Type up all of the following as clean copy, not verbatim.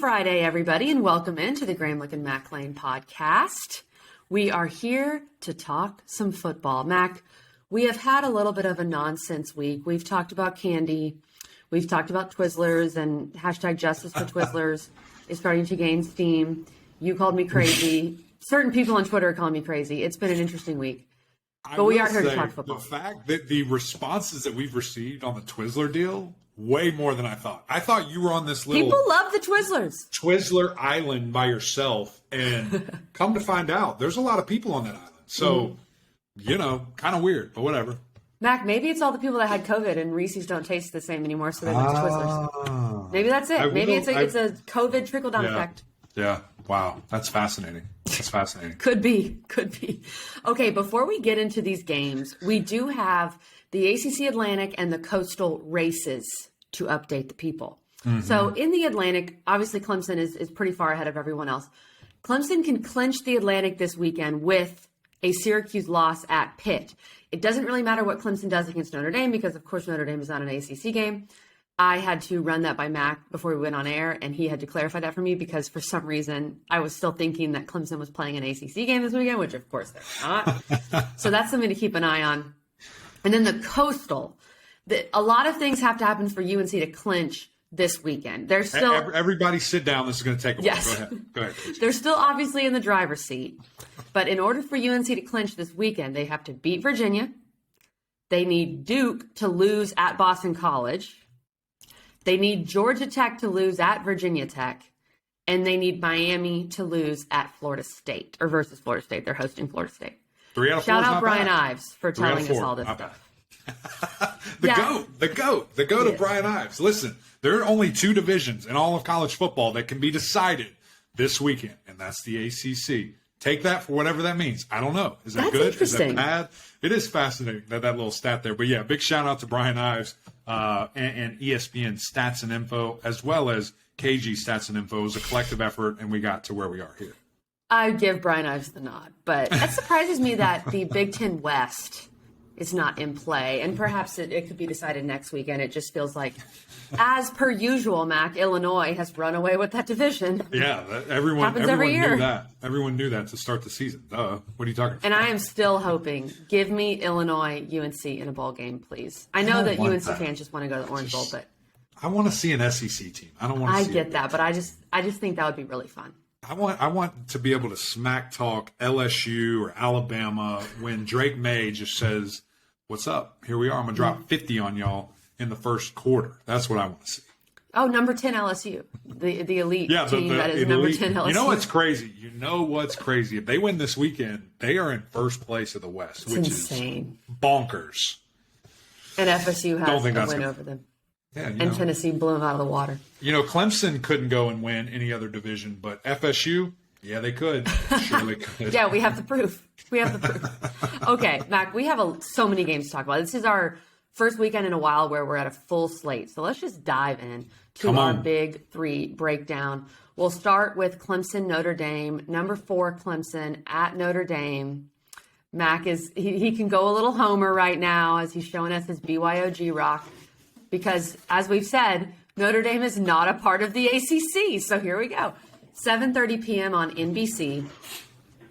Friday, everybody, and welcome into the Gramlich and Mac Lane podcast. We are here to talk some football. Mac, we have had a little bit of a nonsense week. We've talked about candy. We've talked about Twizzlers, and hashtag justice for Twizzlers is starting to gain steam. You called me crazy. Certain people on Twitter are calling me crazy. It's been an interesting week. But we are here to talk football. The fact that the responses that we've received on the Twizzler deal, way more than I thought. I thought you were on this little people love the Twizzlers. Twizzler island by yourself, and come to find out, there's a lot of people on that island. So, kind of weird, but whatever. Mac, maybe it's all the people that had COVID and Reese's don't taste the same anymore, so they went to Twizzlers. Maybe that's it. Maybe it's a COVID trickle-down effect. Yeah. Wow. That's fascinating. Could be. Okay, before we get into these games, we do have the ACC Atlantic and the Coastal races to update the people. Mm-hmm. So in the Atlantic, obviously Clemson is pretty far ahead of everyone else. Clemson can clinch the Atlantic this weekend with a Syracuse loss at Pitt. It doesn't really matter what Clemson does against Notre Dame because, of course, Notre Dame is not an ACC game. I had to run that by Mac before we went on air, and he had to clarify that for me because for some reason I was still thinking that Clemson was playing an ACC game this weekend, which of course they're not. So that's something to keep an eye on. And then the Coastal. A lot of things have to happen for UNC to clinch this weekend. They're still everybody sit down. This is going to take a while. Yes. Go ahead. They're still obviously in the driver's seat. But in order for UNC to clinch this weekend, they have to beat Virginia. They need Duke to lose at Boston College. They need Georgia Tech to lose at Virginia Tech. And they need Miami to lose at Florida State or versus Florida State. They're hosting Florida State. 3 out of 4. Shout out Brian Ives for telling us all this stuff. The GOAT of Brian Ives. Listen, there are only 2 divisions in all of college football that can be decided this weekend, and that's the ACC. Take that for whatever that means. I don't know. Is that good? Is that bad? It is fascinating, that little stat there. But yeah, big shout out to Brian Ives and ESPN Stats and Info, as well as KG Stats and Info. It was a collective effort, and we got to where we are here. I give Brian Ives the nod, but that surprises me that the Big Ten West is not in play, and perhaps it could be decided next weekend. It just feels like, as per usual, Mac, Illinois has run away with that division. Yeah, everyone knew that. Everyone knew that to start the season. What are you talking about? And I am still hoping, give me Illinois, UNC in a bowl game, please. I know that UNC fans just want to go to the Orange Bowl, but I want to see an SEC team. I don't want to see I get that, but I just think that would be really fun. I want to be able to smack talk LSU or Alabama when Drake May just says, "What's up? Here we are. I'm gonna drop 50 on y'all in the first quarter." That's what I want to see. Oh, number 10 LSU, the elite team that is number 10 LSU. You know what's crazy? If they win this weekend, they are in first place of the West, which insane. Is bonkers. And FSU has a win over them. Yeah, and Tennessee blew them out of the water. Clemson couldn't go and win any other division, but FSU, yeah, they could. Sure they could. Yeah, we have the proof. Okay, Mac, we have so many games to talk about. This is our first weekend in a while where we're at a full slate. So let's just dive in to our Big 3 breakdown. We'll start with Clemson, Notre Dame. Number 4, Clemson at Notre Dame. Mac he can go a little homer right now as he's showing us his BYOG rock. Because, as we've said, Notre Dame is not a part of the ACC. So here we go. 7:30 p.m. on NBC.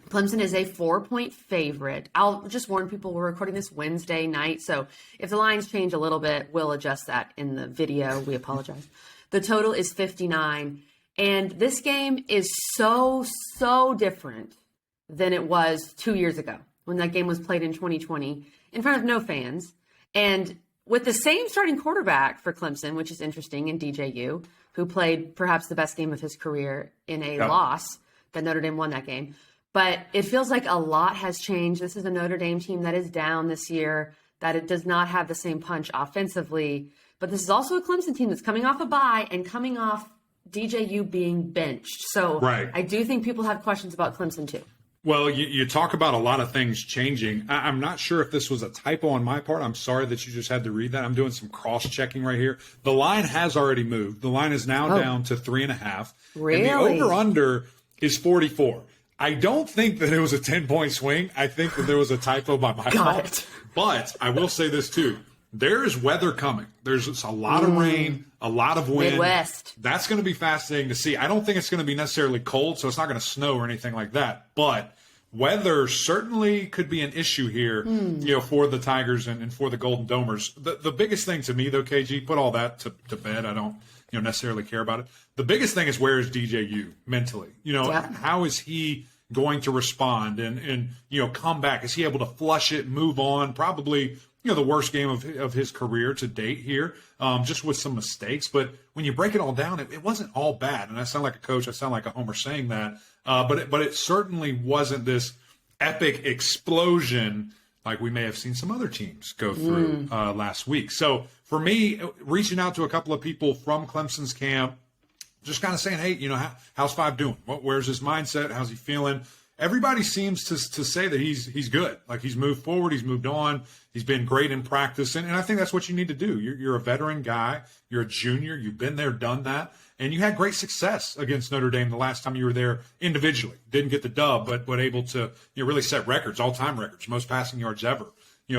Clemson is a 4-point favorite. I'll just warn people we're recording this Wednesday night. So if the lines change a little bit, we'll adjust that in the video. We apologize. The total is 59. And this game is so different than it was 2 years ago when that game was played in 2020 in front of no fans. And with the same starting quarterback for Clemson, which is interesting, in DJU, who played perhaps the best game of his career in a loss, that Notre Dame won that game. But it feels like a lot has changed. This is a Notre Dame team that is down this year, that it does not have the same punch offensively. But this is also a Clemson team that's coming off a bye and coming off DJU being benched. So I do think people have questions about Clemson too. Well, you talk about a lot of things changing. I'm not sure if this was a typo on my part. I'm sorry that you just had to read that. I'm doing some cross-checking right here. The line has already moved. The line is now down to 3.5. Really? And the over-under is 44. I don't think that it was a 10-point swing. I think that there was a typo by my fault. But I will say this, too. there is weather coming. There's a lot of rain, a lot of wind. Midwest. That's going to be fascinating to see. I don't think it's going to be necessarily cold, so it's not going to snow or anything like that. But weather certainly could be an issue here, for the Tigers and for the Golden Domers. The biggest thing to me, though, KG, put all that to bed. I don't necessarily care about it. The biggest thing is, where is DJU mentally? How is he going to respond and come back? Is he able to flush it, move on? Probably the worst game of his career to date here, just with some mistakes. But when you break it all down, it wasn't all bad. And I sound like a coach. I sound like a homer saying that. But it certainly wasn't this epic explosion like we may have seen some other teams go through last week. So for me, reaching out to a couple of people from Clemson's camp, just kind of saying, hey, how's Five doing? Where's his mindset? How's he feeling? Everybody seems to say that he's good. Like, he's moved forward. He's moved on. He's been great in practice. And I think that's what you need to do. You're a veteran guy. You're a junior. You've been there, done that. And you had great success against Notre Dame the last time you were there individually. Didn't get the dub, but able to really set records, all-time records, most passing yards ever,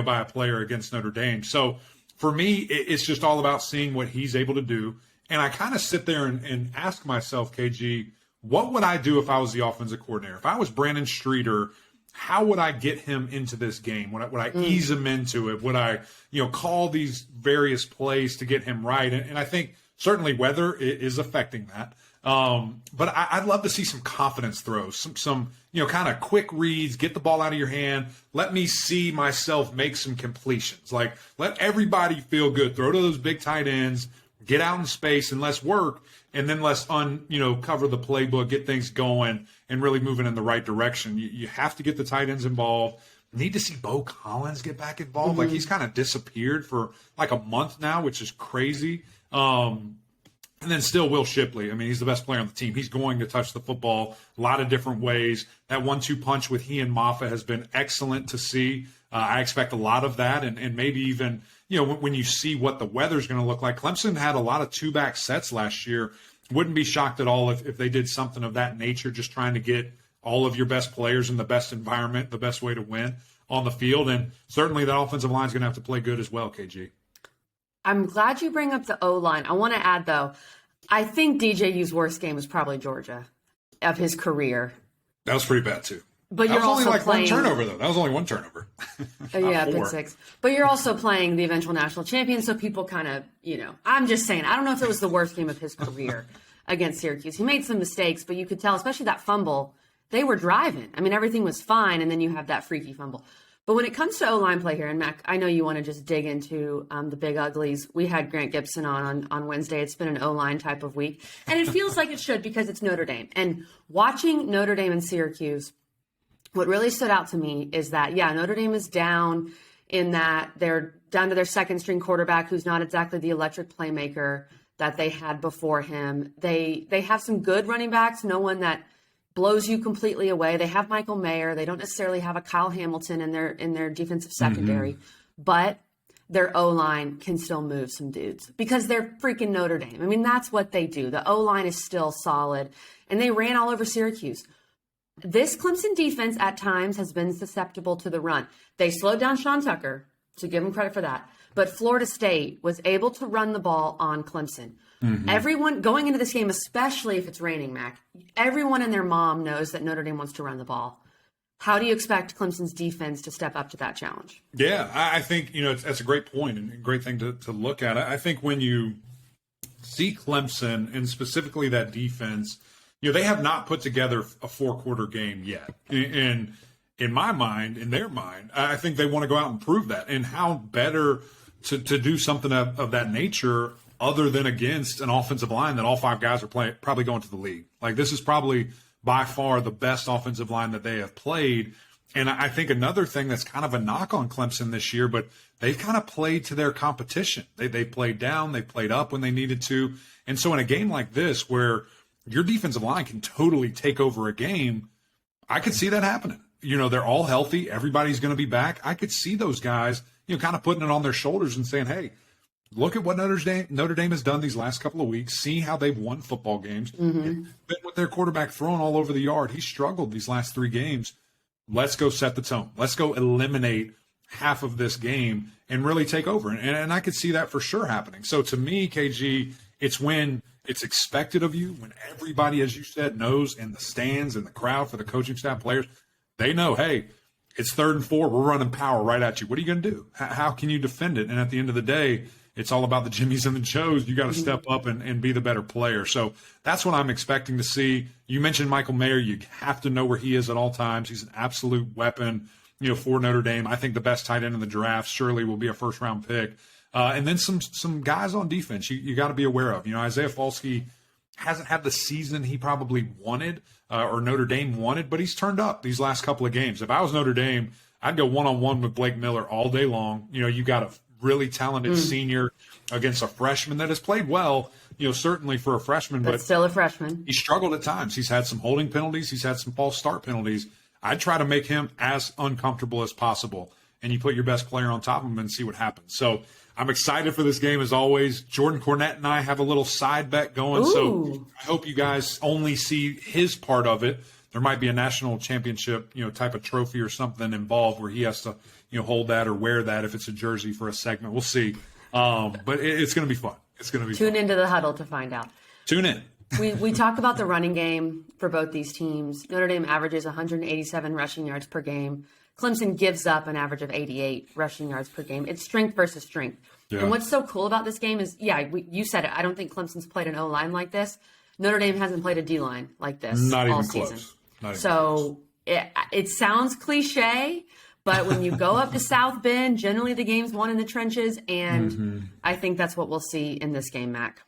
by a player against Notre Dame. So for me, it's just all about seeing what he's able to do. And I kind of sit there and ask myself, KG, what would I do if I was the offensive coordinator? If I was Brandon Streeter, how would I get him into this game? Would I ease him into it? Would I, call these various plays to get him right? And I think certainly weather is affecting that. But I'd love to see some confidence throws, some kind of quick reads, get the ball out of your hand. Let me see myself make some completions. Like, let everybody feel good. Throw to those big tight ends, get out in space and let's work. And then let's cover the playbook, get things going, and really moving in the right direction. You have to get the tight ends involved. Need to see Bo Collins get back involved. Like, he's kind of disappeared for like a month now, which is crazy. And then still Will Shipley. I mean, he's the best player on the team. He's going to touch the football a lot of different ways. That 1-2 punch with he and Moffa has been excellent to see. I expect a lot of that, and maybe even when you see what the weather's going to look like. Clemson had a lot of two-back sets last year. Wouldn't be shocked at all if they did something of that nature, just trying to get all of your best players in the best environment, the best way to win on the field. And certainly that offensive line is going to have to play good as well, KG. I'm glad you bring up the O-line. I want to add, though, I think DJU's worst game was probably Georgia of his career. That was pretty bad, too. But you're also only playing one turnover, though. That was only one turnover. Yeah, pick six. But you're also playing the eventual national champion, so people kind of, I'm just saying, I don't know if it was the worst game of his career against Syracuse. He made some mistakes, but you could tell, especially that fumble, they were driving. I mean, everything was fine, and then you have that freaky fumble. But when it comes to O-line play here, and Mac, I know you want to just dig into the big uglies. We had Grant Gibson on Wednesday. It's been an O-line type of week, and it feels like it should because it's Notre Dame. And watching Notre Dame and Syracuse, what really stood out to me is that, Notre Dame is down in that they're down to their second-string quarterback, who's not exactly the electric playmaker that they had before him. They have some good running backs, no one that blows you completely away. They have Michael Mayer. They don't necessarily have a Kyle Hamilton in their defensive secondary, but their O-line can still move some dudes because they're freaking Notre Dame. I mean, that's what they do. The O-line is still solid, and they ran all over Syracuse. This Clemson defense at times has been susceptible to the run. They slowed down Sean Tucker, to give him credit for that. But Florida State was able to run the ball on Clemson. Everyone going into this game, especially if it's raining, Mac, everyone and their mom knows that Notre Dame wants to run the ball. How do you expect Clemson's defense to step up to that challenge? Yeah, I think, that's a great point and a great thing to look at. I think when you see Clemson and specifically that defense, they have not put together a four-quarter game yet. And in my mind, in their mind, I think they want to go out and prove that. And how better to do something of that nature other than against an offensive line that all five guys are probably going to the league. Like, this is probably by far the best offensive line that they have played. And I think another thing that's kind of a knock on Clemson this year, but they've kind of played to their competition. They played down, they played up when they needed to. And so in a game like this where your defensive line can totally take over a game, I could see that happening. They're all healthy. Everybody's going to be back. I could see those guys, kind of putting it on their shoulders and saying, hey, look at what Notre Dame has done these last couple of weeks. See how they've won football games. Been with their quarterback thrown all over the yard. He struggled these last three games. Let's go set the tone. Let's go eliminate half of this game and really take over. And I could see that for sure happening. So to me, KG, it's when it's expected of you, when everybody, as you said, knows in the stands and the crowd for the coaching staff, players, they know, hey, it's 3rd and 4. We're running power right at you. What are you going to do? How can you defend it? And at the end of the day, it's all about the Jimmies and the Joes. You got to step up and be the better player. So that's what I'm expecting to see. You mentioned Michael Mayer. You have to know where he is at all times. He's an absolute weapon, for Notre Dame. I think the best tight end in the draft surely will be a first-round pick. And then some guys on defense you got to be aware of. Isaiah Folsky hasn't had the season he probably wanted or Notre Dame wanted, but he's turned up these last couple of games. If I was Notre Dame, I'd go one-on-one with Blake Miller all day long. You got a really talented senior against a freshman that has played well, certainly for a freshman. But still a freshman. He struggled at times. He's had some holding penalties. He's had some false start penalties. I'd try to make him as uncomfortable as possible. And you put your best player on top of him and see what happens. So I'm excited for this game as always. Jordan Cornette and I have a little side bet going. Ooh. So I hope you guys only see his part of it. There might be a national championship, type of trophy or something involved where he has to, hold that or wear that if it's a jersey for a segment. We'll see. But it's going to be fun. It's going to be Tune fun. into the huddle to find out. Tune in. We talk about the running game for both these teams. Notre Dame averages 187 rushing yards per game. Clemson gives up an average of 88 rushing yards per game. It's strength versus strength. Yeah. And what's so cool about this game is, you said it. I don't think Clemson's played an O-line like this. Notre Dame hasn't played a D-line like this Not all even season. Close. Not even so close. It sounds cliche, but when you go up to South Bend, generally the game's won in the trenches, and I think that's what we'll see in this game, Mac.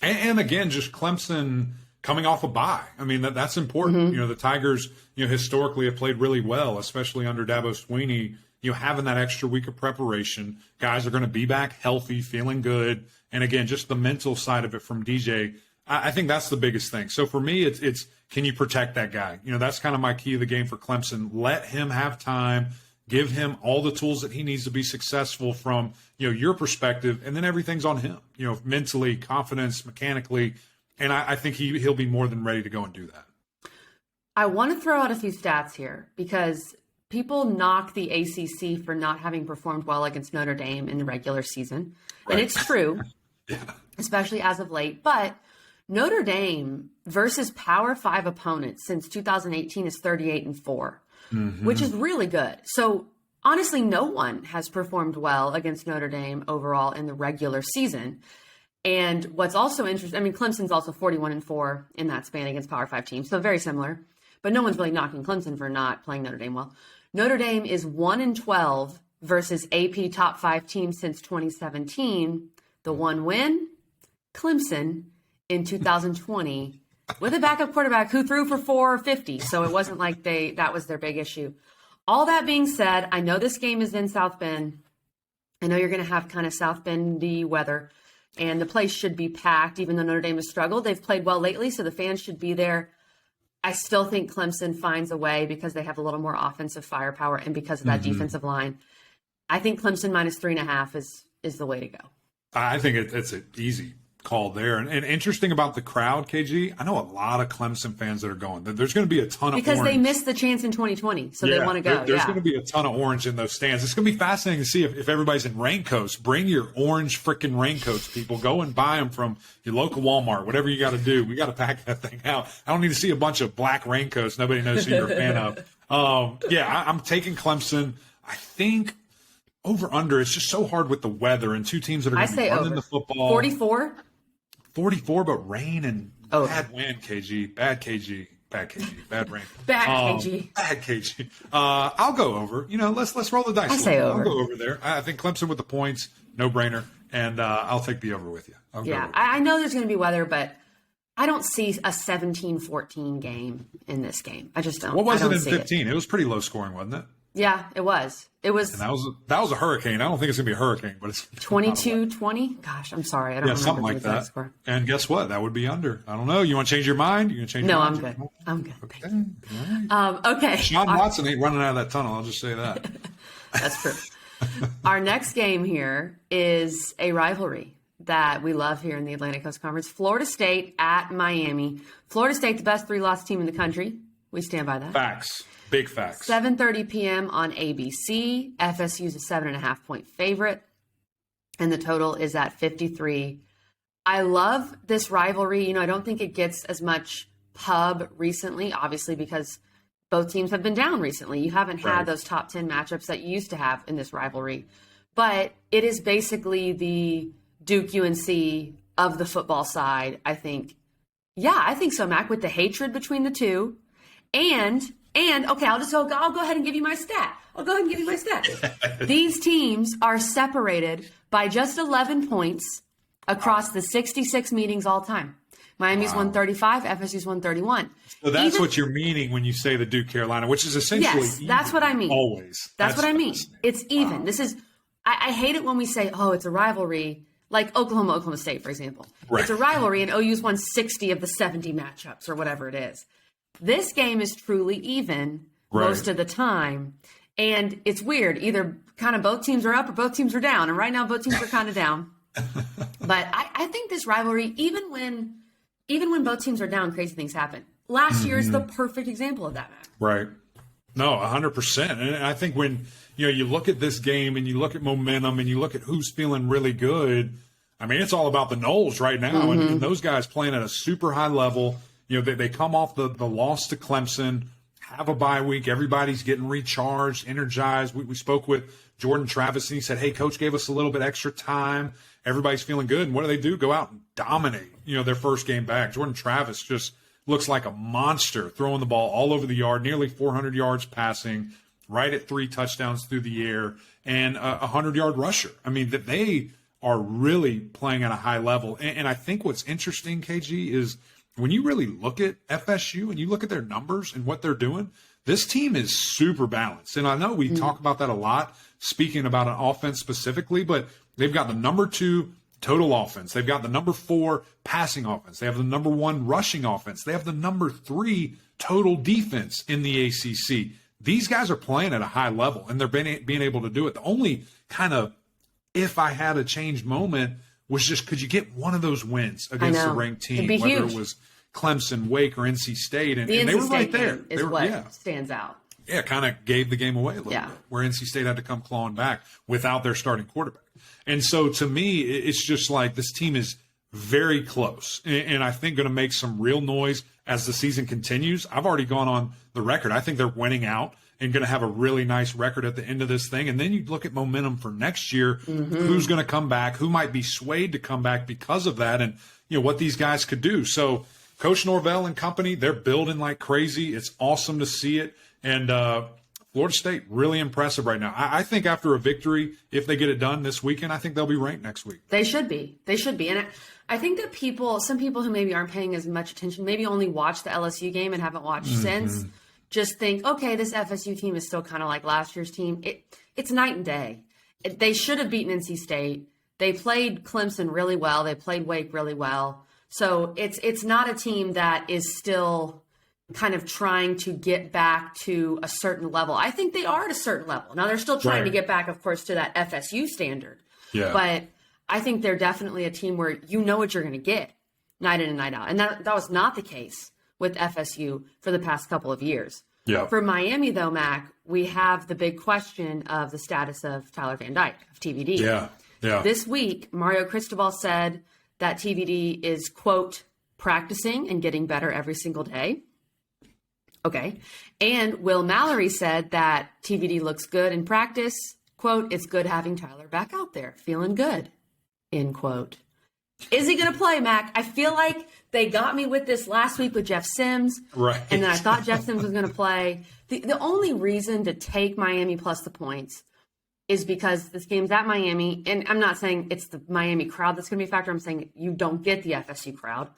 And again, just Clemson coming off a bye. I mean, that's important. The Tigers, historically have played really well, especially under Dabo Swinney. Having that extra week of preparation. Guys are going to be back healthy, feeling good. And again, just the mental side of it from DJ, I think that's the biggest thing. So for me, it's can you protect that guy? That's kind of my key of the game for Clemson. Let him have time. Give him all the tools that he needs to be successful from, your perspective, and then everything's on him, mentally, confidence, mechanically. And I think he'll be more than ready to go and do that. I want to throw out a few stats here because people knock the ACC for not having performed well against Notre Dame in the regular season. Right. And it's true, especially as of late. But Notre Dame versus Power 5 opponents since 2018 is 38-4. Which is really good. So honestly, no one has performed well against Notre Dame overall in the regular season. And what's also interesting, Clemson's also 41-4 in that span against Power 5 teams. So very similar, but no one's really knocking Clemson for not playing Notre Dame well. Notre Dame is 1-12 versus AP top 5 teams since 2017. The one win, Clemson in 2020. With a backup quarterback who threw for 450. So it wasn't like that was their big issue. All that being said, I know this game is in South Bend. I know you're going to have kind of South Bendy weather. And the place should be packed, even though Notre Dame has struggled. They've played well lately, so the fans should be there. I still think Clemson finds a way because they have a little more offensive firepower and because of that defensive line. I think Clemson minus 3.5 is the way to go. I think it's an easy call there. And interesting about the crowd, KG, I know a lot of Clemson fans that are going. There's going to be a ton of because orange. They missed the chance in 2020, so they want to go. There's going to be a ton of orange in those stands. It's going to be fascinating to see if everybody's in raincoats. Bring your orange freaking raincoats, people. Go and buy them from your local Walmart, whatever you got to do. We got to pack that thing out. I don't need to see a bunch of black raincoats nobody knows who you're a fan of. I'm taking Clemson. I think over-under, it's just so hard with the weather and two teams that are going to be running the football. 44? 44, but rain and bad wind, KG. Bad KG. Bad KG. Bad rain. Bad KG. Bad KG. I'll go over. Let's roll the dice. I say over. I'll go over there. I think Clemson with the points, no brainer, and I'll take the over with you. I know there's going to be weather, but I don't see a 17-14 game in this game. I just don't. What was it in 15? It was pretty low scoring, wasn't it? Yeah, it was. It was. And that was a hurricane. I don't think it's gonna be a hurricane, but it's 22-20. Gosh, I'm sorry. I don't remember something like that. Score. And guess what? That would be under. I don't know. You want to change your mind? You can change. No, your I'm mind? good. I'm good. Okay. Right. Okay. Sean Watson ain't running out of that tunnel. I'll just say that. That's true. Our next game here is a rivalry that we love here in the Atlantic Coast Conference. Florida State at Miami. Florida State, the best 3-loss team in the country. We stand by that. Facts. Big facts. 7:30 p.m. on ABC. FSU is a 7.5-point favorite, and the total is at 53. I love this rivalry. I don't think it gets as much pub recently, obviously, because both teams have been down recently. You haven't had those top 10 matchups that you used to have in this rivalry. But it is basically the Duke UNC of the football side, I think. Yeah, I think so, Mac, with the hatred between the two. And okay, I'll go ahead and give you my stat. These teams are separated by just 11 points across the 66 meetings all time. Miami's 135, FSU's 131. So that's what you're meaning when you say the Duke Carolina, which is essentially yes, that's what I mean. Always. That's what I mean. It's even. This is I hate it when we say, oh, it's a rivalry, like Oklahoma State, for example. Right. It's a rivalry, and OU's won 60 of the 70 matchups or whatever it is. This game is truly even most of the time, and it's weird. Either kind of both teams are up or both teams are down, and right now both teams are kind of down. But I think this rivalry, even when both teams are down, crazy things happen. Last year is the perfect example of that, Matt. Right. No, 100%. And I think when you look at this game and you look at momentum and you look at who's feeling really good, I mean, it's all about the Noles right now. And those guys playing at a super high level. They come off the loss to Clemson, have a bye week. Everybody's getting recharged, energized. We spoke with Jordan Travis, and he said, hey, Coach gave us a little bit extra time. Everybody's feeling good. And what do? Go out and dominate, their first game back. Jordan Travis just looks like a monster, throwing the ball all over the yard, nearly 400 yards passing, right at 3 touchdowns through the air, and a 100-yard rusher. I mean, that they are really playing at a high level. And I think what's interesting, KG, is when you really look at FSU and you look at their numbers and what they're doing, this team is super balanced. And I know we talk about that a lot, speaking about an offense specifically, but they've got the number 2 total offense. They've got the number 4 passing offense. They have the number 1 rushing offense. They have the number 3 total defense in the ACC. These guys are playing at a high level, and they're being able to do it. The only kind of if I had a changed moment was just, could you get one of those wins against a ranked team, whether huge. It was Clemson, Wake, or NC State, and the they were right there. Is what stands out. Yeah, kind of gave the game away a little bit, where NC State had to come clawing back without their starting quarterback. And so to me, it's just like this team is very close, and I think going to make some real noise as the season continues. I've already gone on the record. I think they're winning out and going to have a really nice record at the end of this thing. And then you look at momentum for next year, who's going to come back, who might be swayed to come back because of that, and what these guys could do. So Coach Norvell and company, they're building like crazy. It's awesome to see it. And Florida State, really impressive right now. I think after a victory, if they get it done this weekend, I think they'll be ranked next week. They should be. And I think that some people who maybe aren't paying as much attention, maybe only watched the LSU game and haven't watched since, just think, okay, this FSU team is still kind of like last year's team. It's night and day. They should have beaten NC State. They played Clemson really well. They played Wake really well. So it's not a team that is still kind of trying to get back to a certain level. I think they are at a certain level. Now, they're still trying to get back, of course, to that FSU standard. Yeah. But I think they're definitely a team where you know what you're going to get night in and night out. And that was not the case with FSU for the past couple of years. Yeah. For Miami, though, Mac, we have the big question of the status of Tyler Van Dyke, of TVD. Yeah. This week, Mario Cristobal said that TVD is, quote, practicing and getting better every single day. Okay. And Will Mallory said that TVD looks good in practice. Quote, it's good having Tyler back out there, feeling good, end quote. Is he going to play, Mac? I feel like they got me with this last week with Jeff Sims. Right. And then I thought Jeff Sims was going to play. The only reason to take Miami plus the points is because this game's at Miami. And I'm not saying it's the Miami crowd that's going to be a factor. I'm saying you don't get the FSU crowd.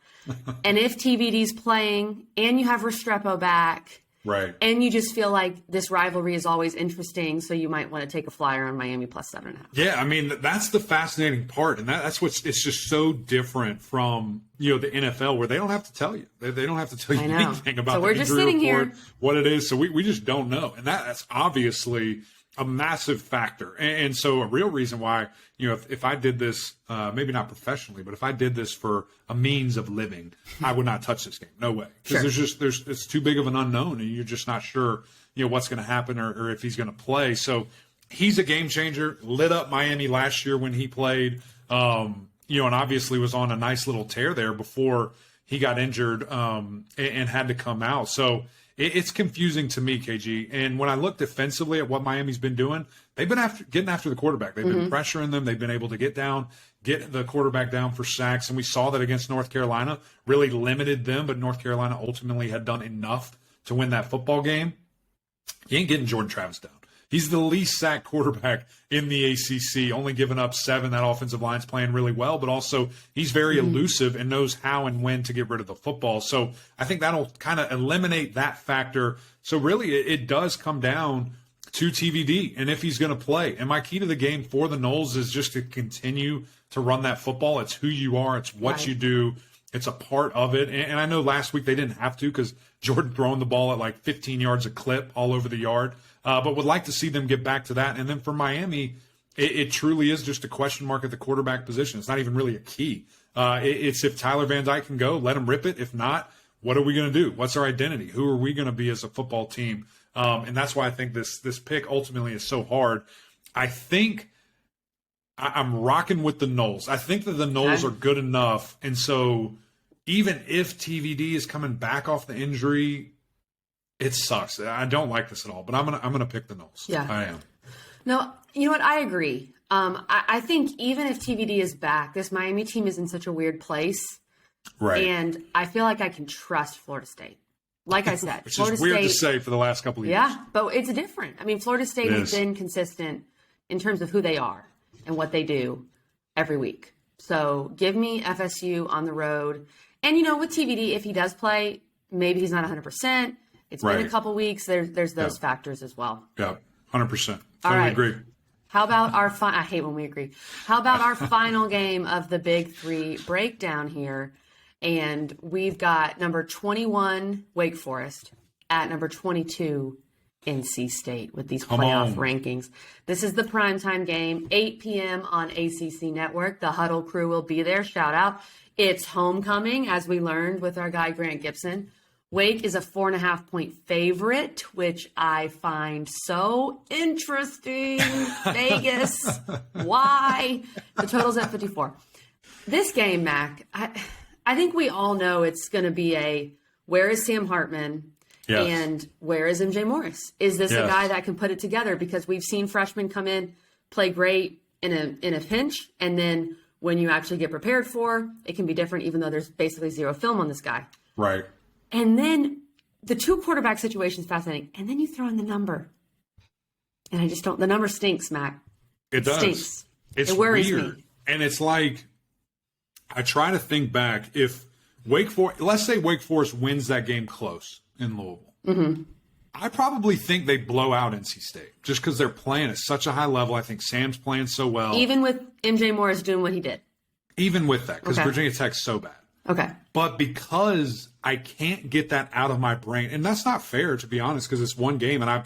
And if TVD's playing and you have Restrepo back, right, and you just feel like this rivalry is always interesting, so you might want to take a flyer on Miami plus 7.5. Yeah, I mean, that's the fascinating part, and that's what's it's just so different from the NFL, where they don't have to tell you. They don't have to tell you anything about so the we're just injury sitting report, here, what it is. So we just don't know, and that's obviously a massive factor. And so a real reason why, if I did this, maybe not professionally, but if I did this for a means of living, I would not touch this game. No way. Because it's too big of an unknown, and you're just not sure, what's going to happen or if he's going to play. So he's a game changer, lit up Miami last year when he played, and obviously was on a nice little tear there before he got injured and had to come out. So it's confusing to me, KG. And when I look defensively at what Miami's been doing, they've been getting after the quarterback. They've been pressuring them. They've been able to get the quarterback down for sacks. And we saw that against North Carolina, really limited them. But North Carolina ultimately had done enough to win that football game. You ain't getting Jordan Travis down. He's the least sacked quarterback in the ACC, only giving up 7. That offensive line's playing really well, but also he's very elusive and knows how and when to get rid of the football. So I think that'll kind of eliminate that factor. So really it does come down to TVD and if he's going to play. And my key to the game for the Noles is just to continue to run that football. It's who you are. It's what you do. It's a part of it. And I know last week they didn't have to because Jordan throwing the ball at like 15 yards a clip all over the yard. But would like to see them get back to that. And then for Miami, it truly is just a question mark at the quarterback position. It's not even really a key. It's if Tyler Van Dyke can go, let him rip it. If not, what are we going to do? What's our identity? Who are we going to be as a football team? And that's why I think this pick ultimately is so hard. I think I'm rocking with the Noles. I think that the Noles are good enough. And so even if TVD is coming back off the injury, it sucks. I don't like this at all, but I'm gonna pick the Noles. Yeah, I am. No, you know what? I agree. I think even if TVD is back, this Miami team is in such a weird place, right? And I feel like I can trust Florida State. Like I said, which Florida is weird State, to say for the last couple of years. Yeah, but it's different. I mean, Florida State has been consistent in terms of who they are and what they do every week. So give me FSU on the road, and with TVD, if he does play, maybe he's not 100%. It's been a couple weeks. There's those factors as well. Yeah, 100%. Totally agree. How about our I hate when we agree. How about our final game of the Big 3 breakdown here? And we've got number 21 Wake Forest at number 22 NC State with these playoff rankings. This is the primetime game, 8 p.m. on ACC Network. The Huddle crew will be there. Shout out. It's homecoming, as we learned with our guy Grant Gibson. Wake is a 4.5-point favorite, which I find so interesting. Vegas, why? The total's at 54. This game, Mac, I think we all know it's going to be where is Sam Hartman and where is MJ Morris? Is this a guy that can put it together? Because we've seen freshmen come in, play great in a pinch, and then when you actually get prepared for, it can be different, even though there's basically zero film on this guy. Right. And then the 2 quarterback situation is fascinating. And then you throw in the number. And I just don't, the number stinks, Mac. It does. Stinks. It worries me. And it's like, I try to think back if let's say Wake Forest wins that game close in Louisville. Mm-hmm. I probably think they blow out NC State just because they're playing at such a high level. I think Sam's playing so well. Even with MJ Morris doing what he did. Even with that, because Virginia Tech's so bad. Okay. But because I can't get that out of my brain, and that's not fair, to be honest, because it's one game, and I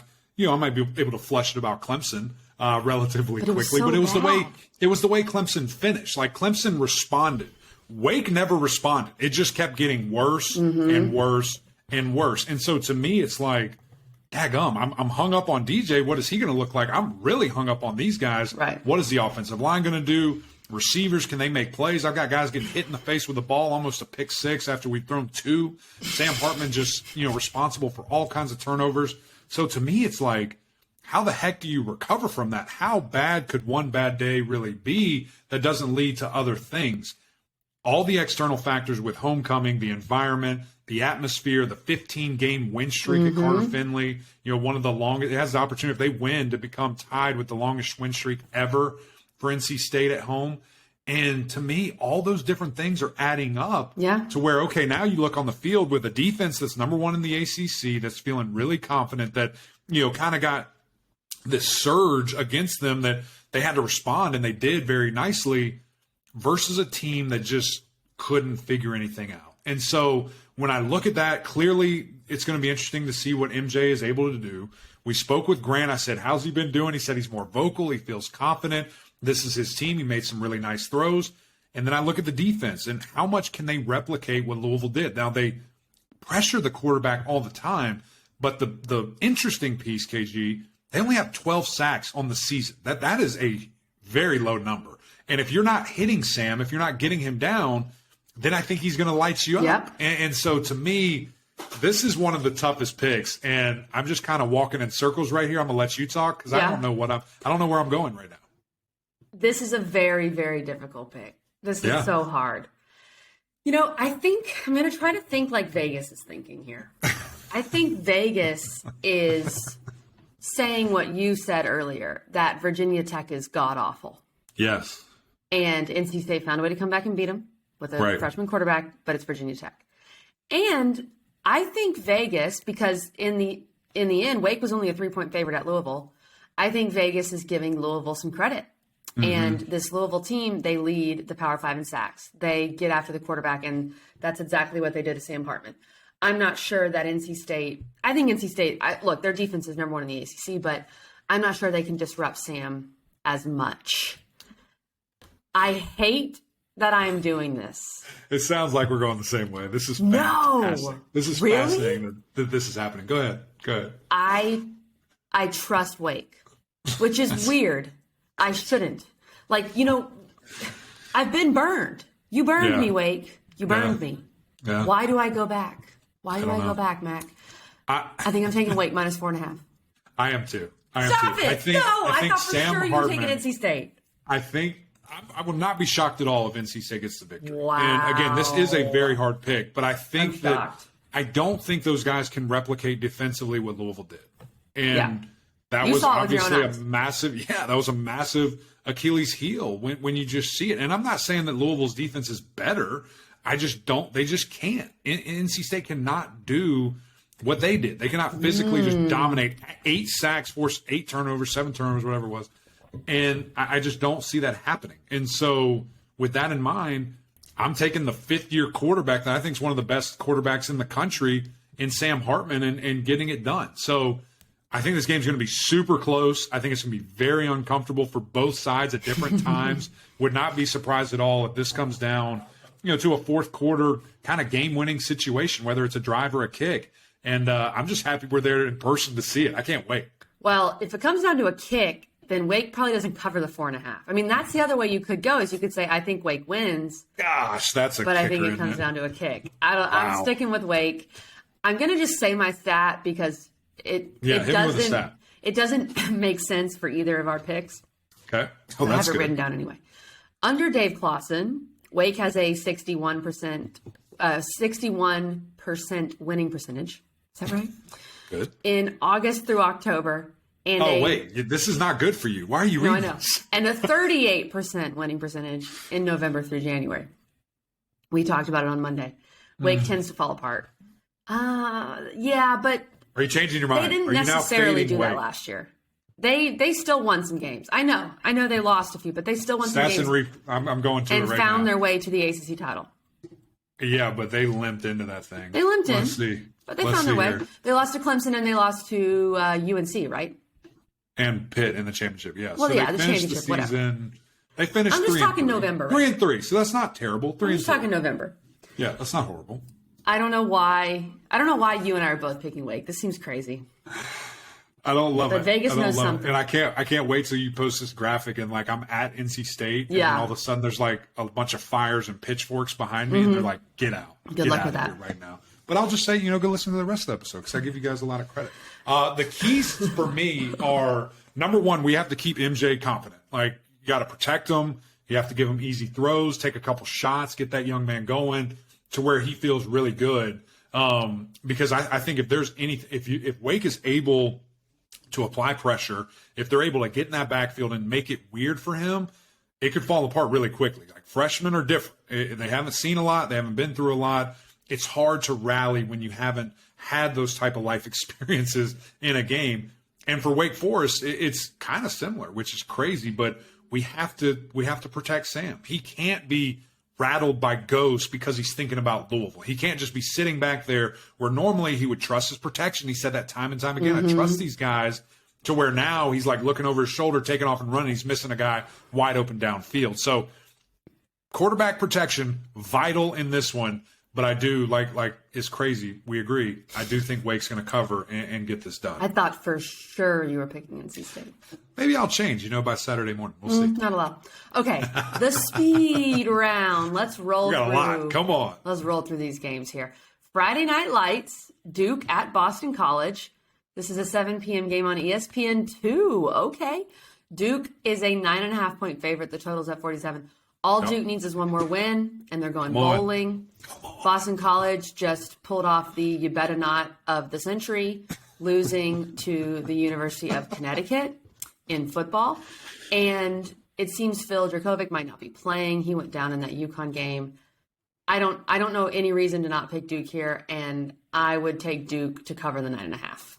might be able to flush it about Clemson relatively quickly. But it was the way Clemson finished. Like Clemson responded. Wake never responded. It just kept getting worse and worse and worse. And so to me, it's like, daggum, I'm hung up on DJ. What is he going to look like? I'm really hung up on these guys. Right. What is the offensive line going to do? Receivers, can they make plays? I've got guys getting hit in the face with the ball, almost a pick 6 after we've thrown 2. Sam Hartman just, responsible for all kinds of turnovers. So to me, it's like, how the heck do you recover from that? How bad could one bad day really be that doesn't lead to other things? All the external factors with homecoming, the environment, the atmosphere, the 15-game win streak at Carter Finley, one of the longest. It has the opportunity, if they win, to become tied with the longest win streak ever for NC State at home. And to me, all those different things are adding up to where, okay, now you look on the field with a defense that's number 1 in the ACC, that's feeling really confident, that, kind of got this surge against them that they had to respond, and they did very nicely, versus a team that just couldn't figure anything out. And so when I look at that, clearly it's going to be interesting to see what MJ is able to do. We spoke with Grant. I said, how's he been doing? He said he's more vocal. He feels confident. This is his team. He made some really nice throws. And then I look at the defense and how much can they replicate what Louisville did? Now, they pressure the quarterback all the time, but the interesting piece, KG, they only have 12 sacks on the season. That is a very low number. And if you're not hitting Sam, if you're not getting him down, then I think he's going to light you up. Yep. And so to me, this is one of the toughest picks. And I'm just kind of walking in circles right here. I'm going to let you talk because I don't know where I'm going right now. This is a very, very difficult pick. This is so hard. You know, I think I'm going to try to think like Vegas is thinking here. I think Vegas is saying what you said earlier, that Virginia Tech is god-awful. Yes. And NC State found a way to come back and beat them with a freshman quarterback, but it's Virginia Tech. And I think Vegas, because in the end, Wake was only a 3-point favorite at Louisville. I think Vegas is giving Louisville some credit. Mm-hmm. And this Louisville team, they lead the Power 5 in sacks. They get after the quarterback, and that's exactly what they did to Sam Hartman. I'm not sure that NC State – I think NC State – look, their defense is number one in the ACC, but I'm not sure they can disrupt Sam as much. I hate that I am doing this. It sounds like we're going the same way. This is fantastic. No. This is really? fascinating that this is happening. Go ahead. I trust Wake, which is weird. I shouldn't. Like, you know, I've been burned. You burned me, Wake. You burned me. Yeah. Why do I go back? Why do I go back, Mac? I think I'm taking Wake minus 4.5. I am too. Stop it. I thought for Sam sure you were taking NC State. I think I would not be shocked at all if NC State gets the victory. Wow. And again, this is a very hard pick, but I think I don't think those guys can replicate defensively what Louisville did. And that was obviously a massive Achilles heel when you just see it. And I'm not saying that Louisville's defense is better. They just can't. NC State cannot do what they did. They cannot physically just dominate 8 sacks, force 8 turnovers, 7 turnovers, whatever it was. And I just don't see that happening. And so with that in mind, I'm taking the 5th-year quarterback that I think is one of the best quarterbacks in the country in Sam Hartman and getting it done. So I think this game's going to be super close. I think it's going to be very uncomfortable for both sides at different times. Would not be surprised at all if this comes down, to a fourth quarter kind of game-winning situation, whether it's a drive or a kick. And I'm just happy we're there in person to see it. I can't wait. Well, if it comes down to a kick, then Wake probably doesn't cover the 4.5. I mean, that's the other way you could go is you could say, I think Wake wins. Gosh, that's a But kicker, I think it comes down to a kick. I'm sticking with Wake. I'm going to just say my stat because it doesn't make sense for either of our picks. Okay. I have it written down anyway. Under Dave Clawson, Wake has a 61% winning percentage. Is that right? Good. In August through October. And wait. This is not good for you. Why are you reading this? And a 38% winning percentage in November through January. We talked about it on Monday. Wake tends to fall apart. But are you changing your mind? They didn't necessarily do that last year. They still won some games. I know they lost a few, but they still won some games. I'm going to it right now. And found their way to the ACC title. Yeah, but they limped into that thing. They limped in. Let's see. But they found their way. Here. They lost to Clemson and they lost to UNC, right? And Pitt in the championship, yes. Well, so the championship, whatever. They finished. I'm just talking November. 3-3, so that's not terrible. I'm just talking November. Yeah, that's not horrible. I don't know why you and I are both picking Wake. This seems crazy. I don't love it. Vegas knows something. And I can't wait till you post this graphic and I'm at NC State and all of a sudden there's a bunch of fires and pitchforks behind me and they're like, get out. Good luck with that right now. But I'll just say, go listen to the rest of the episode because I give you guys a lot of credit. The keys for me are, number one, we have to keep MJ confident. You got to protect him. You have to give him easy throws, take a couple shots, get that young man going to where he feels really good. Because I think if Wake is able to apply pressure, if they're able to get in that backfield and make it weird for him, it could fall apart really quickly. Freshmen are different. They haven't seen a lot. They haven't been through a lot. It's hard to rally when you haven't had those type of life experiences in a game. And for Wake Forest, it's kind of similar, which is crazy, but we have to protect Sam. He can't be rattled by ghosts because he's thinking about Louisville. He can't just be sitting back there where normally he would trust his protection. He said that time and time again. I trust these guys, to where now he's like looking over his shoulder, taking off and running. He's missing a guy wide open downfield. So quarterback protection, vital in this one. But I do, like it's crazy. We agree. I do think Wake's going to cover and get this done. I thought for sure you were picking NC State. Maybe I'll change, by Saturday morning. We'll see. Not allowed. Okay, the speed round. Let's roll through. We got a lot. Come on. Let's roll through these games here. Friday Night Lights, Duke at Boston College. This is a 7 p.m. game on ESPN2. Okay. Duke is a 9.5-point favorite. The total's at 47. All Duke needs is one more win, and they're going bowling. Boston College just pulled off the you better not of the century, losing to the University of Connecticut in football. And it seems Phil Dracovic might not be playing. He went down in that UConn game. I don't know any reason to not pick Duke here, and I would take Duke to cover the 9.5.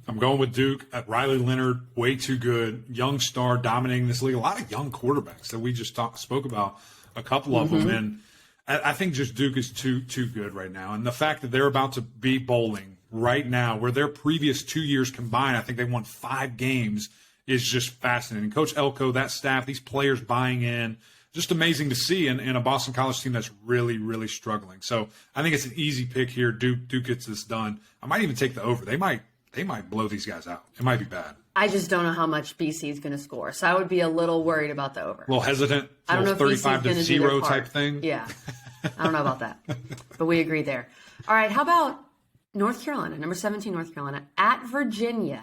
I'm going with Duke. Riley Leonard, way too good. Young star dominating this league. A lot of young quarterbacks that we just spoke about, a couple of them. And I think just Duke is too good right now. And the fact that they're about to be bowling right now, where their previous 2 years combined, I think they won 5 games, is just fascinating. Coach Elko, that staff, these players buying in, just amazing to see in a Boston College team that's really, really struggling. So I think it's an easy pick here. Duke gets this done. I might even take the over. They might blow these guys out. It might be bad. I just don't know how much BC is going to score, so I would be a little worried about the over. A little hesitant. I don't know if 35-0 type thing. Yeah, I don't know about that, but we agree there. All right, how about North Carolina, number 17, North Carolina at Virginia,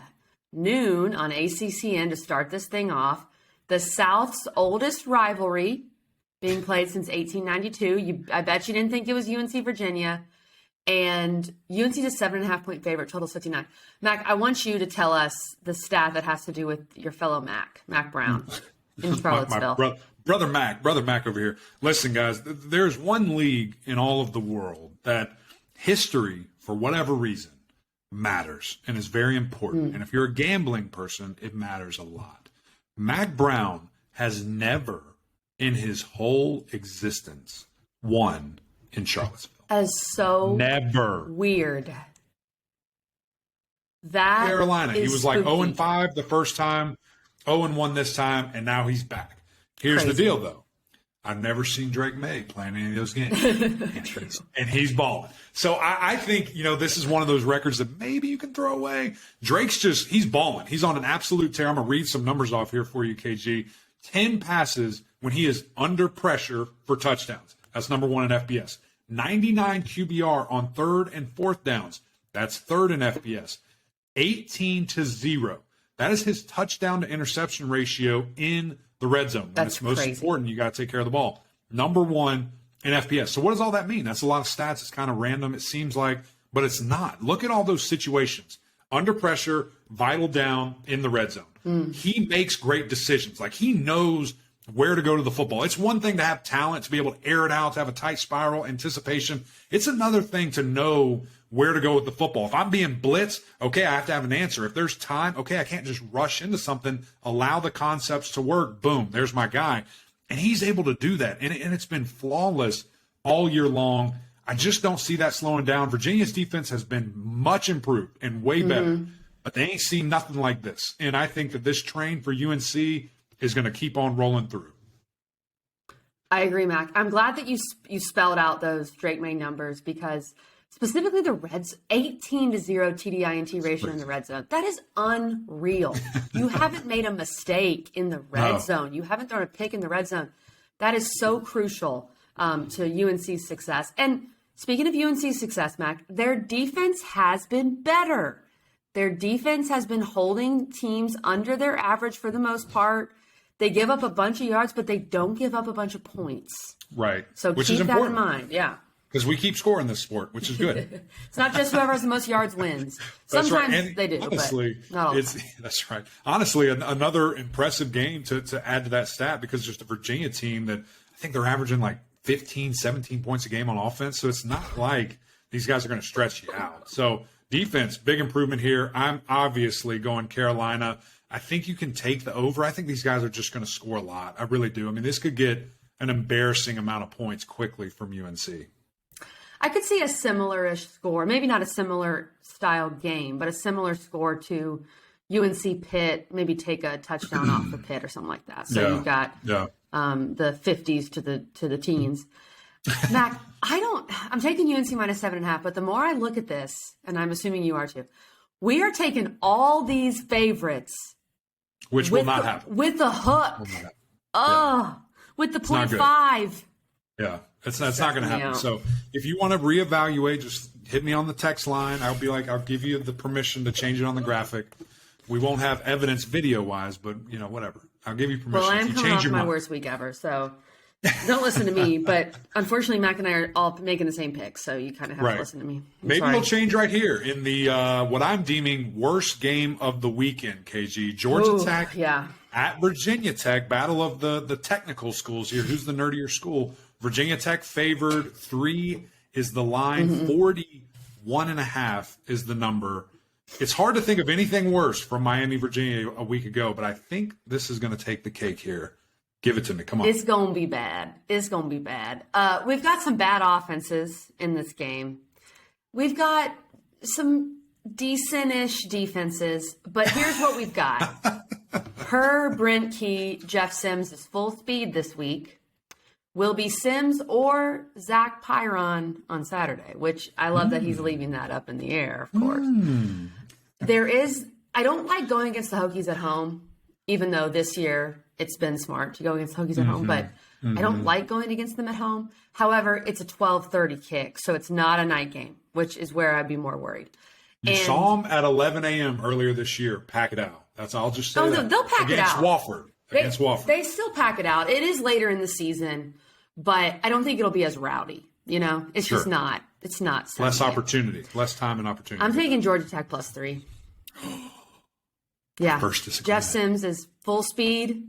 noon on ACCN to start this thing off. The South's oldest rivalry, being played since 1892. I bet you didn't think it was UNC Virginia. And UNC's a 7.5-point favorite, total 59. Mac, I want you to tell us the stat that has to do with your fellow Mac Brown in Charlottesville. my brother Mac over here. Listen, guys, there's one league in all of the world that history, for whatever reason, matters and is very important. And if you're a gambling person, it matters a lot. Mac Brown has never in his whole existence won in Charlottesville. That is so never weird. That Carolina. He was like spooky. 0-5 the first time, 0-1 this time, and now he's back. Here's Crazy. the deal, though. I've never seen Drake May playing any of those games. and he's balling. So I think, this is one of those records that maybe you can throw away. Drake's he's balling. He's on an absolute tear. I'm going to read some numbers off here for you, KG. 10 passes when he is under pressure for touchdowns. That's number one in FBS. 99 QBR on 3rd and 4th downs. That's 3rd in FBS. 18-0. That is his touchdown to interception ratio in the red zone. When it's most important, you got to take care of the ball. Number one in FBS. So what does all that mean? That's a lot of stats. It's kind of random, it seems like, but it's not. Look at all those situations. Under pressure, vital down in the red zone. He makes great decisions. Like, he knows where to go to the football. It's one thing to have talent, to be able to air it out, to have a tight spiral, anticipation. It's another thing to know where to go with the football. If I'm being blitzed, okay, I have to have an answer. If there's time, okay, I can't just rush into something, allow the concepts to work. Boom, there's my guy. And he's able to do that. And it's been flawless all year long. I just don't see that slowing down. Virginia's defense has been much improved and way better, but they ain't seen nothing like this. And I think that this train for UNC is going to keep on rolling through. I agree, Mac. I'm glad that you spelled out those Drake May numbers, because specifically the Reds, 18-0 TDINT ratio in the red zone. That is unreal. You haven't made a mistake in the red zone. You haven't thrown a pick in the red zone. That is so crucial to UNC's success. And speaking of UNC's success, Mac, their defense has been better. Their defense has been holding teams under their average for the most part. They give up a bunch of yards, but they don't give up a bunch of points. Right. So which keep is that in important. mind. Yeah. Because we keep scoring this sport, which is good. It's not just whoever has the most yards wins. That's Sometimes right. they do, honestly, but not all the time. That's right. Honestly, another impressive game to add to that stat, because just a Virginia team that I think they're averaging like 15, 17 points a game on offense. So it's not like these guys are going to stretch you out. So defense, big improvement here. I'm obviously going Carolina. I think you can take the over. I think these guys are just going to score a lot. I really do. I mean, this could get an embarrassing amount of points quickly from UNC. I could see a similar-ish score, maybe not a similar style game, but a similar score to UNC Pitt, maybe take a touchdown off for Pitt or something like that. So you've got the 50s to the teens. Mac, I'm taking UNC minus 7.5, but the more I look at this, and I'm assuming you are too, we are taking all these favorites. Which will not happen. With the hook. With the 0.5. Yeah, it's not going to happen. So if you want to reevaluate, just hit me on the text line. I'll give you the permission to change it on the graphic. We won't have evidence video-wise, but, whatever. I'll give you permission. Well, I'm coming off my worst week ever, so don't listen to me. But unfortunately, Mac and I are all making the same pick, so you kind of have to listen to me. Maybe it'll change right here in the what I'm deeming worst game of the weekend, KG. Georgia Tech at Virginia Tech, battle of the technical schools here. Who's the nerdier school? Virginia Tech favored. 3 is the line. 41.5 is the number. It's hard to think of anything worse from Miami, Virginia a week ago, but I think this is going to take the cake here. Give it to me. Come on. It's going to be bad. We've got some bad offenses in this game. We've got some decent-ish defenses, but here's what we've got. Brent Key, Jeff Sims is full speed this week. Will be Sims or Zach Pyron on Saturday, which I love that he's leaving that up in the air, of course. I don't like going against the Hokies at home, even though this year it's been smart to go against the Hokies at home, but I don't like going against them at home. However, it's a 12:30 kick, so it's not a night game, which is where I'd be more worried. You saw them at 11 a.m. earlier this year. Pack it out. I'll just say that. They'll pack it out. Against Wofford. They still pack it out. It is later in the season, but I don't think it'll be as rowdy. It's just not. It's not. Less opportunity. Less time and opportunity. I'm taking Georgia Tech +3. Yeah. Jeff Sims is full speed.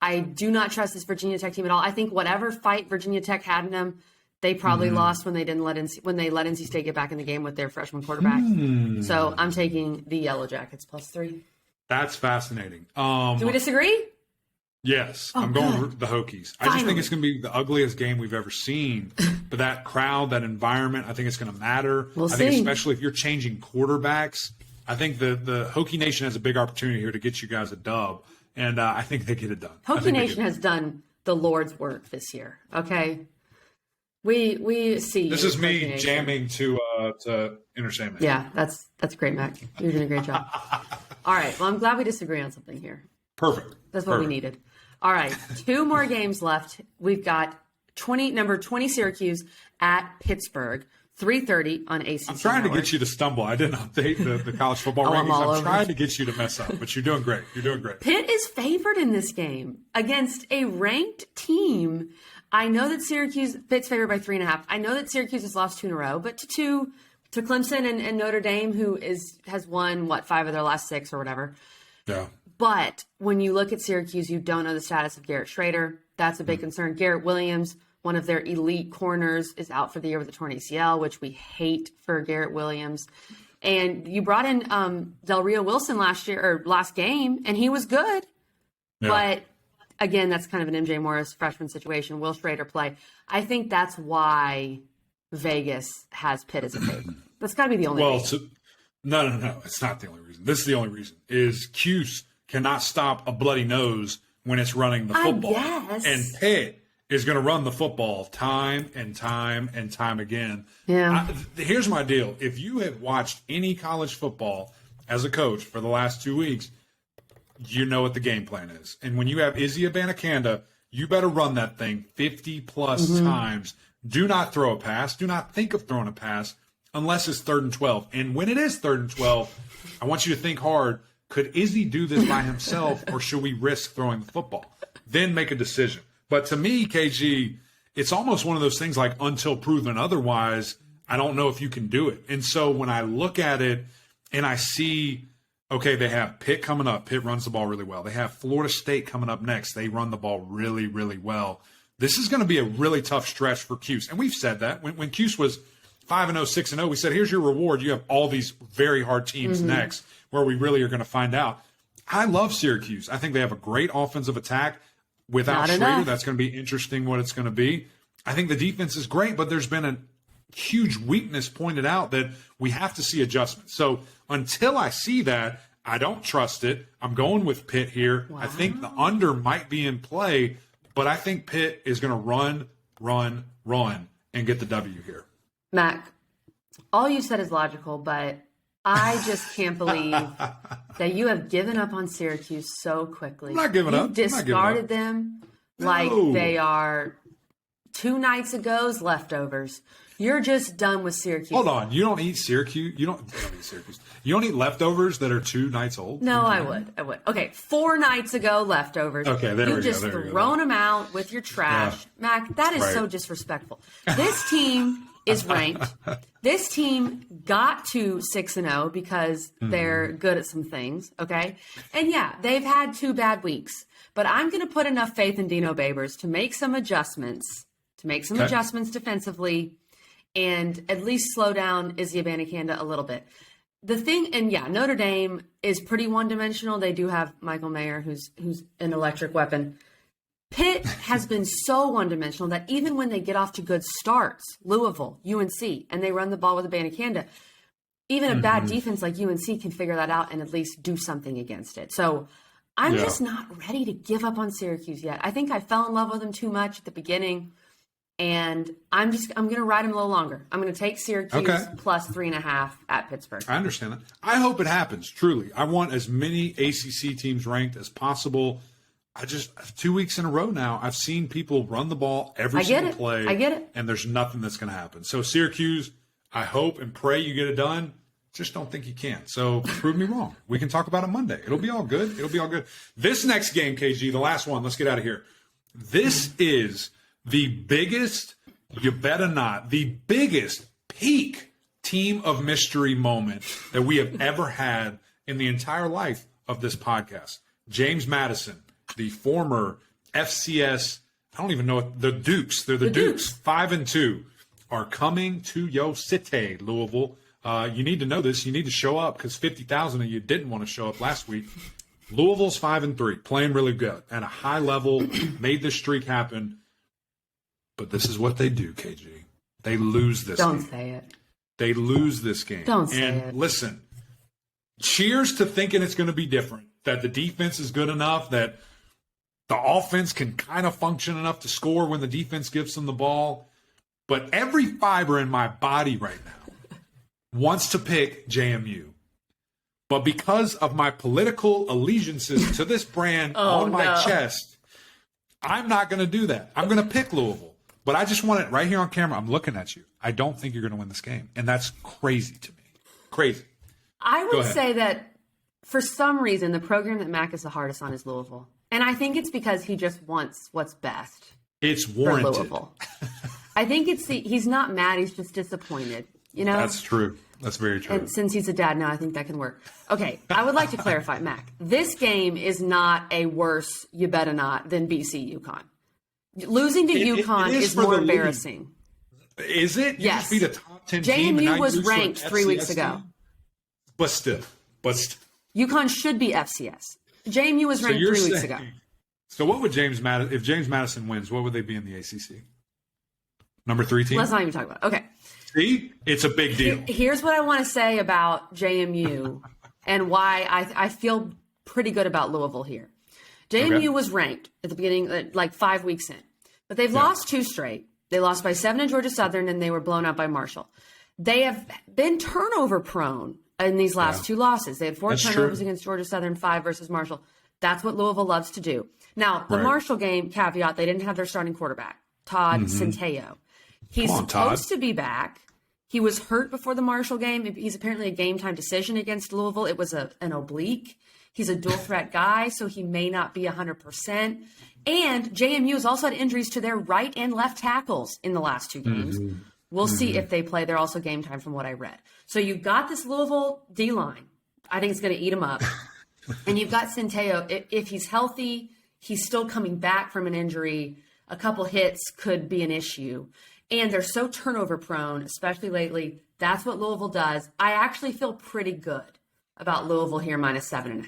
I do not trust this Virginia Tech team at all. I think whatever fight Virginia Tech had in them, they probably lost when they let NC State get back in the game with their freshman quarterback. So I'm taking the Yellow Jackets +3. That's fascinating. Do we disagree? Yes, I'm going with the Hokies. I just think it's going to be the ugliest game we've ever seen. But that crowd, that environment, I think it's going to matter. We'll see. Think especially if you're changing quarterbacks, I think the Hokie Nation has a big opportunity here to get you guys a dub. And I think they get it done. Hokie Nation has done the Lord's work this year. Okay, we see. This is me jamming to Entertainment. Yeah, that's great, Mac. You're doing a great job. All right. Well, I'm glad we disagree on something here. Perfect. That's what we needed. All right. 2 more games left. We've got number 20 Syracuse at Pittsburgh. 3:30 on ACC. I'm trying to get you to stumble. I didn't update the college football rankings. I'm trying to get you to mess up, but you're doing great. Pitt is favored in this game against a ranked team. I know that Pitt's favored by 3.5. I know that Syracuse has lost 2 in a row, but to Clemson and Notre Dame, who has won 5 of their last 6 or whatever. Yeah. But when you look at Syracuse, you don't know the status of Garrett Schrader. That's a big concern. Garrett Williams, one of their elite corners, is out for the year with a torn ACL, which we hate for Garrett Williams. And you brought in Del Rio Wilson last game, and he was good. Yeah. But again, that's kind of an MJ Morris freshman situation. Will Schrader play? I think that's why Vegas has Pitt as a favorite. That's got to be the only reason. No. It's not the only reason. This is the only reason. Is Cuse cannot stop a bloody nose when it's running the football. And Pitt is going to run the football time and time and time again. Yeah. Here's my deal. If you have watched any college football as a coach for the last 2 weeks, you know what the game plan is. And when you have Izzy Abanikanda, you better run that thing 50-plus times. Do not throw a pass. Do not think of throwing a pass unless it's 3rd and 12. And when it is 3rd and 12, I want you to think hard. Could Izzy do this by himself, or should we risk throwing the football? Then make a decision. But to me, KG, it's almost one of those things like until proven otherwise, I don't know if you can do it. And so when I look at it and I see, okay, they have Pitt coming up. Pitt runs the ball really well. They have Florida State coming up next. They run the ball really, really well. This is going to be a really tough stretch for Cuse. And we've said that. When Cuse was 5-0, 6-0, we said, here's your reward. You have all these very hard teams next where we really are going to find out. I love Syracuse. I think they have a great offensive attack. without Not Schrader. enough. That's going to be interesting what it's going to be. I think the defense is great, but there's been a huge weakness pointed out that we have to see adjustments. So until I see that, I don't trust it. I'm going with Pitt here. Wow. I think the under might be in play, but I think Pitt is going to run, and get the W here. Mac, all you said is logical, but I just can't believe that you have given up on Syracuse so quickly. I'm not giving up. You discarded them like they are 2 nights ago's leftovers. You're just done with Syracuse. Hold on. You don't eat Syracuse? You don't eat Syracuse. You don't eat leftovers that are 2 nights old? No, I would. Okay, 4 nights ago leftovers. Okay, there we go. You just thrown them out with your trash. Yeah. Mac, that is so disrespectful. This team is ranked. This team got to 6-0 because they're good at some things, okay? And yeah, they've had 2 bad weeks. But I'm going to put enough faith in Dino Babers to make some adjustments, defensively, and at least slow down Izzy Abanikanda a little bit. The thing, and yeah, Notre Dame is pretty one-dimensional. They do have Michael Mayer, who's an electric weapon. Pitt has been so one-dimensional that even when they get off to good starts, Louisville, UNC, and they run the ball with Abanikanda, even a bad defense like UNC can figure that out and at least do something against it. So I'm just not ready to give up on Syracuse yet. I think I fell in love with them too much at the beginning. And I'm going to ride him a little longer. I'm going to take Syracuse plus 3.5 at Pittsburgh. I understand that. I hope it happens, truly. I want as many ACC teams ranked as possible. 2 weeks in a row now, I've seen people run the ball every single play. I get it. And there's nothing that's going to happen. So Syracuse, I hope and pray you get it done. Just don't think you can. So prove me wrong. We can talk about it Monday. It'll be all good. This next game, KG, the last one. Let's get out of here. This is the biggest, you better not, the biggest peak team of mystery moment that we have ever had in the entire life of this podcast. James Madison, the former FCS, I don't even know what, the Dukes. They're the Dukes. 5-2 are coming to your city, Louisville. You need to know this. You need to show up because 50,000 of you didn't want to show up last week. Louisville's 5-3, playing really good at a high level, made this streak happen. But this is what they do, KG. They lose this game. Don't say it. They lose this game. Don't say it. And listen, cheers to thinking it's going to be different, that the defense is good enough, that the offense can kind of function enough to score when the defense gives them the ball. But every fiber in my body right now wants to pick JMU. But because of my political allegiances to this brand on my chest, I'm not going to do that. I'm going to pick Louisville. But I just want it right here on camera. I'm looking at you. I don't think you're going to win this game. And that's crazy to me. Crazy. I would say that for some reason, the program that Mac is the hardest on is Louisville. And I think it's because he just wants what's best. It's warranted. For Louisville. I think he's not mad. He's just disappointed. You know? That's true. That's very true. And since he's a dad now, I think that can work. Okay, I would like to clarify, Mac. This game is not a worse, you better not, than BC UConn. Losing to UConn is more embarrassing. Is it? You yes. Just beat a top 10 team. JMU was ranked 3 weeks ago. But still. UConn should be FCS. JMU was ranked 3 weeks ago. So what would James Madison, if James Madison wins, what would they be in the ACC? Number 3 team? Let's not even talk about it. Okay. See? It's a big deal. Here's what I want to say about JMU and why I feel pretty good about Louisville here. JMU was ranked at the beginning, like 5 weeks in. But they've lost 2 straight. They lost by 7 in Georgia Southern, and they were blown out by Marshall. They have been turnover prone in these last 2 losses. They had 4 turnovers against Georgia Southern, 5 versus Marshall. That's what Louisville loves to do. Now, the Marshall game, caveat, they didn't have their starting quarterback, Todd Centeio. He's supposed to be back. He was hurt before the Marshall game. He's apparently a game-time decision against Louisville. It was an oblique. He's a dual-threat guy, so he may not be 100%. And JMU has also had injuries to their right and left tackles in the last 2 games. We'll see if they play. They're also game time from what I read. So you've got this Louisville D-line. I think it's going to eat him up. And you've got Centeio. If he's healthy, he's still coming back from an injury. A couple hits could be an issue. And they're so turnover prone, especially lately. That's what Louisville does. I actually feel pretty good about Louisville here minus 7.5.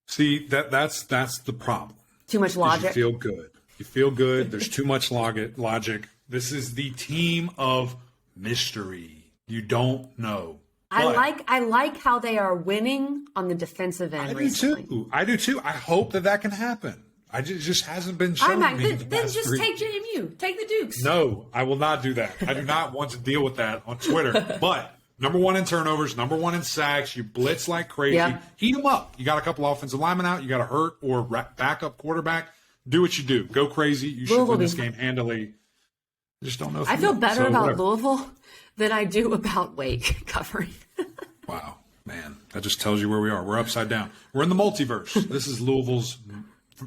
See, that's the problem. Too much logic. You feel good. You feel good. There's too much logic. This is the team of mystery. You don't know. I like how they are winning on the defensive end recently. I do too. I hope that can happen. It just hasn't been shown to me. Then just take JMU. Take the Dukes. No, I will not do that. I do not want to deal with that on Twitter. But number 1 in turnovers, number 1 in sacks. You blitz like crazy. Yep. Heat them up. You got a couple offensive linemen out. You got a hurt or backup quarterback. Do what you do. Go crazy. You should win this game handily. I just don't know. I feel better about Louisville than I do about Wake covering. Wow, man. That just tells you where we are. We're upside down. We're in the multiverse. This is Louisville's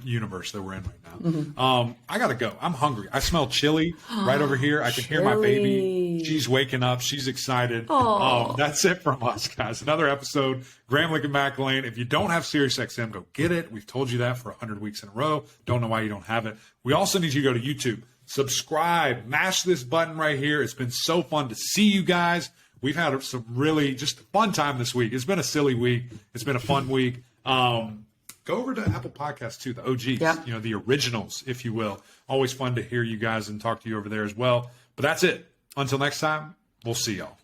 universe that we're in right now. Mm-hmm. I gotta go. I'm hungry. I smell chili right over here. I can hear my baby. She's waking up. She's excited. That's it from us, guys. Another episode. Graham Lincoln McElwain. If you don't have SiriusXM, go get it. We've told you that for 100 weeks in a row. Don't know why you don't have it. We also need you to go to YouTube. Subscribe. Mash this button right here. It's been so fun to see you guys. We've had some really just fun time this week. It's been a silly week. It's been a fun week. Go over to Apple Podcasts, too, the OGs, the originals, if you will. Always fun to hear you guys and talk to you over there as well. But that's it. Until next time, we'll see y'all.